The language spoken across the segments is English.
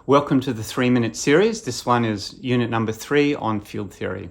Welcome to the 3-minute series. This one is unit number 3 on field theory.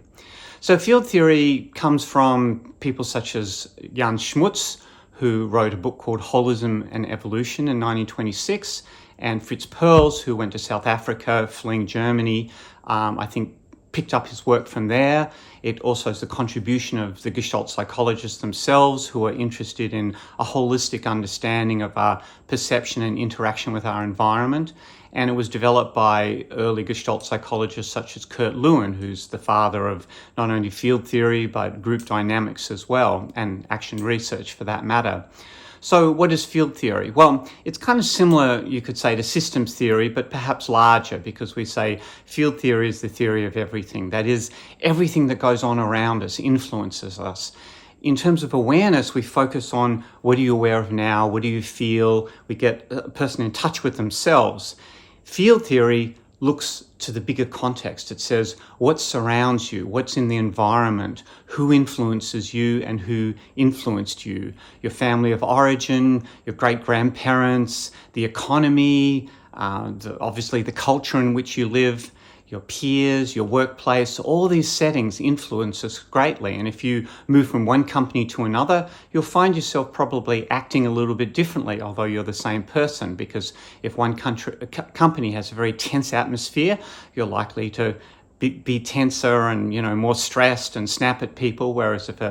So field theory comes from people such as Jan Smuts, who wrote a book called Holism and Evolution in 1926, and Fritz Perls, who went to South Africa, fleeing Germany, I think picked up his work from there. It also is the contribution of the Gestalt psychologists themselves, who are interested in a holistic understanding of our perception and interaction with our environment. And it was developed by early Gestalt psychologists such as Kurt Lewin, who's the father of not only field theory, but group dynamics as well, and action research for that matter. So what is field theory? Well, it's kind of similar, you could say, to systems theory, but perhaps larger, because we say field theory is the theory of everything. That is, everything that goes on around us influences us. In terms of awareness, we focus on what are you aware of now, what do you feel, we get a person in touch with themselves. Field theory looks to the bigger context. It says what surrounds you, what's in the environment, who influences you and who influenced you, your family of origin, your great-grandparents, the economy, obviously the culture in which you live, your peers, your workplace. All these settings influence us greatly. And if you move from one company to another, you'll find yourself probably acting a little bit differently, although you're the same person, because if one company has a very tense atmosphere, you're likely to be tenser and, more stressed and snap at people. Whereas if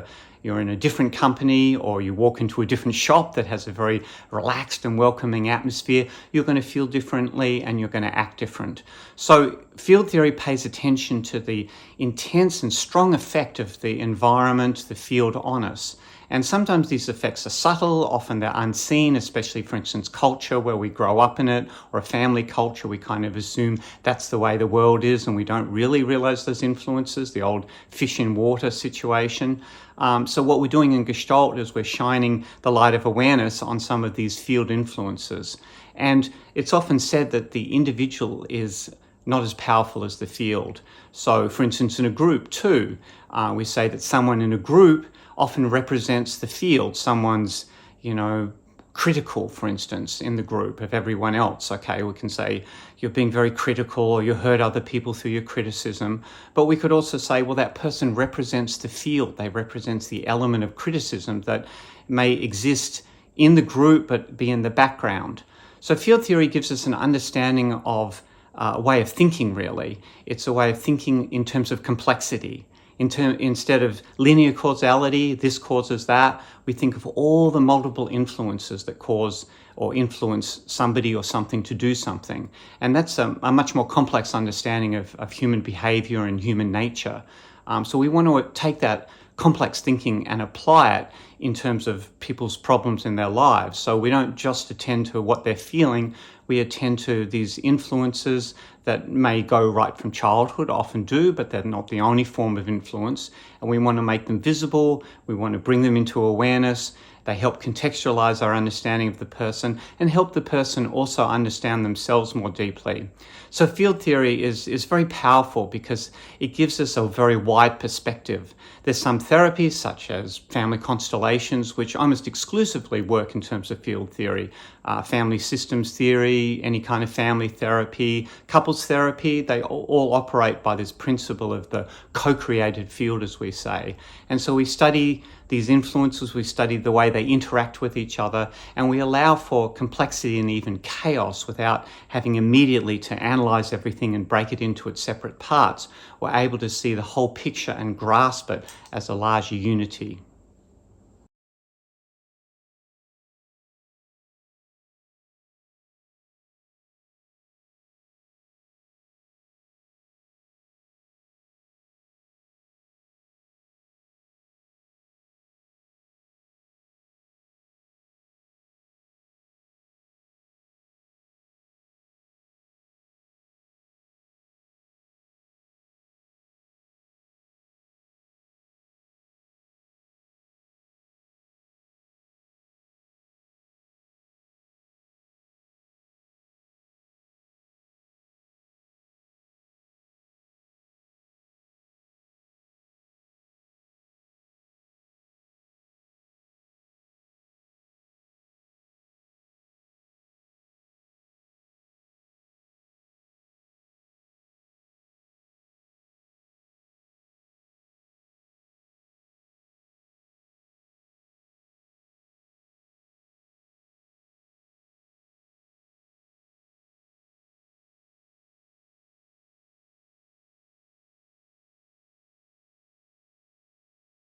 you're in a different company or you walk into a different shop that has a very relaxed and welcoming atmosphere, you're going to feel differently and you're going to act different. So field theory pays attention to the intense and strong effect of the environment, the field on us. And sometimes these effects are subtle, often they're unseen, especially, for instance, culture, where we grow up in it, or a family culture. We kind of assume that's the way the world is, and we don't really realize those influences, the old fish in water situation. So what we're doing in Gestalt is we're shining the light of awareness on some of these field influences. And it's often said that the individual is not as powerful as the field. So, for instance, in a group too, we say that someone in a group often represents the field. Someone's, critical, for instance, in the group of everyone else. Okay, we can say you're being very critical or you hurt other people through your criticism. But we could also say, well, that person represents the field. They represent the element of criticism that may exist in the group but be in the background. So field theory gives us an understanding of a way of thinking, really. It's a way of thinking in terms of complexity. Instead of linear causality, this causes that, we think of all the multiple influences that cause or influence somebody or something to do something. And that's a much more complex understanding of human behavior and human nature. So we want to take that complex thinking and apply it in terms of people's problems in their lives. So we don't just attend to what they're feeling, we attend to these influences that may go right from childhood, often do, but they're not the only form of influence. And we want to make them visible, we want to bring them into awareness. They help contextualize our understanding of the person and help the person also understand themselves more deeply. So field theory is very powerful because it gives us a very wide perspective. There's some therapies such as family constellations, which almost exclusively work in terms of field theory. Family systems theory, any kind of family therapy, couples therapy, they all operate by this principle of the co-created field, as we say. And so we study these influences, we study the way they interact with each other, and we allow for complexity and even chaos without having immediately to analyze everything and break it into its separate parts. We're able to see the whole picture and grasp it as a larger unity.